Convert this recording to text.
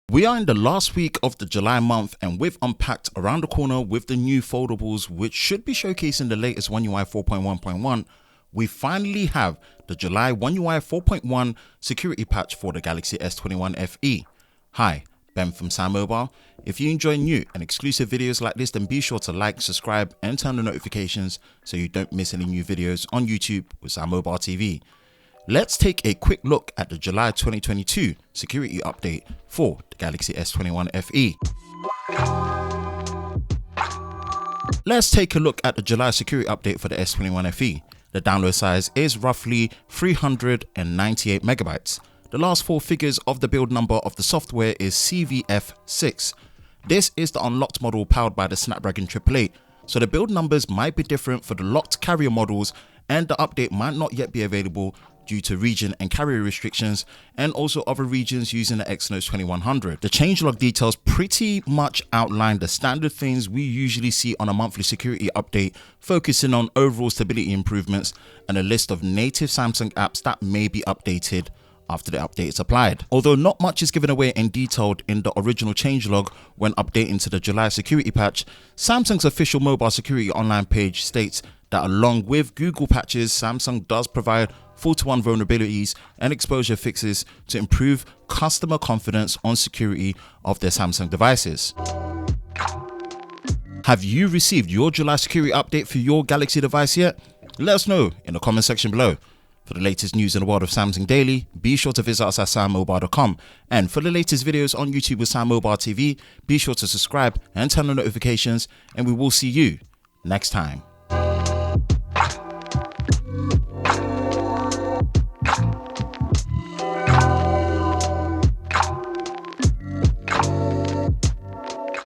We are in the last week of the July month, and we've unpacked around the corner with the new foldables, which should be showcasing the latest One UI 4.1.1. We finally have the July One UI 4.1 security patch for the Galaxy S21 FE. Hi, Ben from SamMobile. If you enjoy new and exclusive videos like this, then be sure to like, subscribe, and turn on notifications so you don't miss any new videos on YouTube with SamMobile TV. Let's take a quick look at the July 2022 security update for the Galaxy S21 FE. Let's take a look at the July security update for the S21 FE. The download size is roughly 398 megabytes. The last four figures of the build number of the software is CVF6. This is the unlocked model powered by the Snapdragon 888, so the build numbers might be different for the locked carrier models, and the update might not yet be available due to region and carrier restrictions, and also other regions using the Exynos 2100. The changelog details pretty much outline the standard things we usually see on a monthly security update, focusing on overall stability improvements and a list of native Samsung apps that may be updated after the update is applied. Although not much is given away and detailed in the original changelog when updating to the July security patch, Samsung's official mobile security online page states that along with Google patches, Samsung does provide 4-to-1 vulnerabilities and exposure fixes to improve customer confidence on security of their Samsung devices. Have you received your July security update for your Galaxy device yet? Let us know in the comment section below. For the latest news in the world of Samsung Daily, be sure to visit us at SamMobile.com. And for the latest videos on YouTube with SamMobile TV, be sure to subscribe and turn on notifications, and we will see you next time.